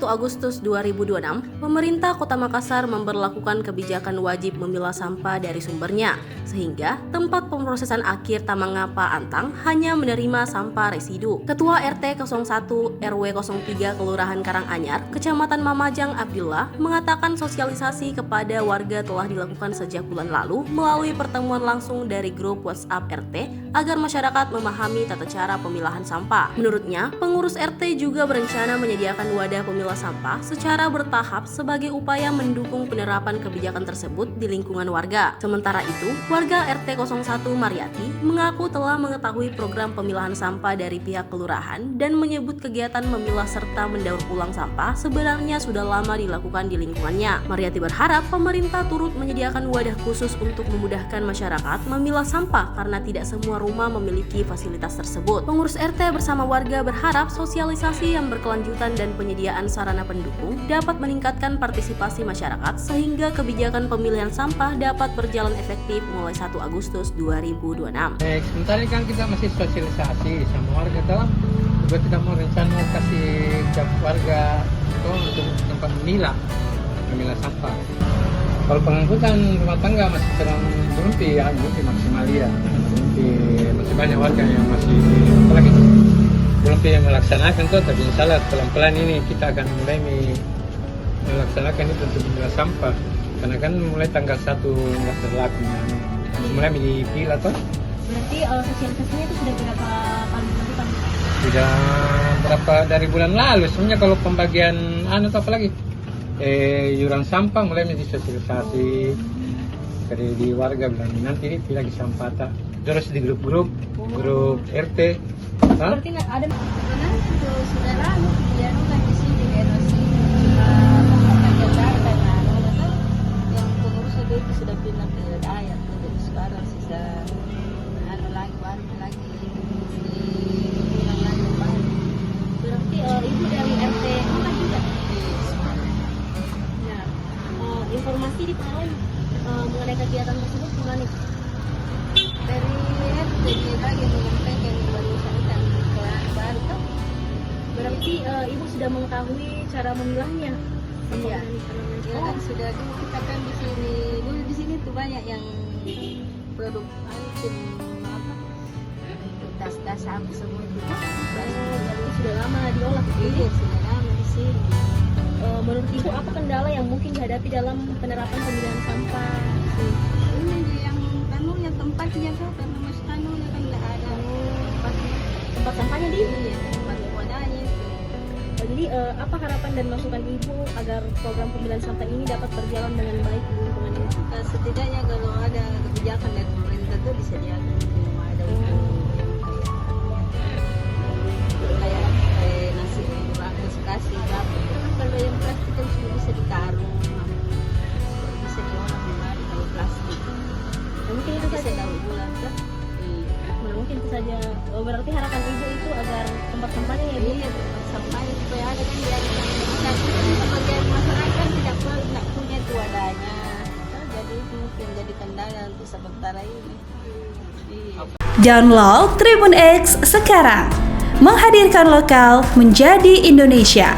1 Agustus 2026, pemerintah Kota Makassar memberlakukan kebijakan wajib memilah sampah dari sumbernya, sehingga tempat pemrosesan akhir Tamangapa Antang hanya menerima sampah residu. Ketua RT 01 RW 03 Kelurahan Karanganyar, Kecamatan Mamajang Abdullah, mengatakan sosialisasi kepada warga telah dilakukan sejak bulan lalu melalui pertemuan langsung dari grup WhatsApp RT agar masyarakat memahami tata cara pemilahan sampah. Menurutnya, pengurus RT juga berencana menyediakan wadah pemilah sampah secara bertahap sebagai upaya mendukung penerapan kebijakan tersebut di lingkungan warga. Sementara itu, warga RT 01 Mariati mengaku telah mengetahui program pemilahan sampah dari pihak kelurahan dan menyebut kegiatan memilah serta mendaur ulang sampah sebenarnya sudah lama dilakukan di lingkungannya. Mariati berharap pemerintah turut menyediakan wadah khusus untuk memudahkan masyarakat memilah sampah karena tidak semua rumah memiliki fasilitas tersebut. Pengurus RT bersama warga berharap sosialisasi yang berkelanjutan dan penyediaan sarana pendukung dapat meningkatkan partisipasi masyarakat sehingga kebijakan pemilihan sampah dapat berjalan efektif mulai 1 Agustus 2026. Sementara ini kan kita masih sosialisasi sama warga dalam juga kita mau rencana kasih ke warga untuk tempat memilah sampah. Kalau pengangkutan rumah tangga masih belum maksimal ya. Masih banyak warga yang masih apalagi belum melaksanakan tuh, tapi insyaallah pelan-pelan ini kita akan mulai melaksanakan itu untuk memilah sampah karena kan mulai tanggal 1 nggak berlaku mulai dipilah tuh. Berarti sosialisasinya itu sudah berapa kali dilakukan? Sudah berapa dari bulan lalu sebenarnya. Kalau pembagian apalagi iuran sampah mulai disosialisasi dari di warga bilang nanti pilih lagi sampah tak terus di grup RT. Berarti nggak ada karena itu sudah lama dia kan di sini erosi Jakarta yang pengurus itu sudah pindah ke Dayat, jadi sekarang sisa lagi berarti ibu dari RT apa juga? Nah, informasi di Palembang mengenai kegiatan tersebut gimana? Dari RT lagi menyampaikan barisan baru tuh. Berarti ibu sudah mengetahui cara memilahnya? Iya. Ya kan sudah dulu kita kan di sini tuh banyak yang produk item tas apa semua itu. Jadi sudah lama diolah. Iya, sudah lama di sini. Menurut ibu apa kendala yang mungkin dihadapi dalam penerapan pemilihan sampah? Ini yang tempatnya tuh karena mas kan nggak ada tempat sampahnya di tempat wadahnya. Jadi apa harapan dan masukan ibu agar program pemilihan sampah ini dapat berjalan dengan baik di lingkungan ini? Setidaknya kalau ada kebijakan dari pemerintah tuh disediakan rumah ada kayak nasi kasih dapur. Kalau yang plastik kan sudah bisa ditaruh, bisa diolah kembali kalau plastik. Mungkin itu bisa saja. daur ulang kan? Nah, mungkin itu saja. Berarti harapan ibu itu agar tempat sampahnya ya bu? Iya, tempat sampahnya supaya ada kan biar sebagian masyarakat tidak punya itu wadahnya. Jadi itu mungkin jadi kendala untuk sementara ini. Download Tribun X sekarang, menghadirkan lokal menjadi Indonesia.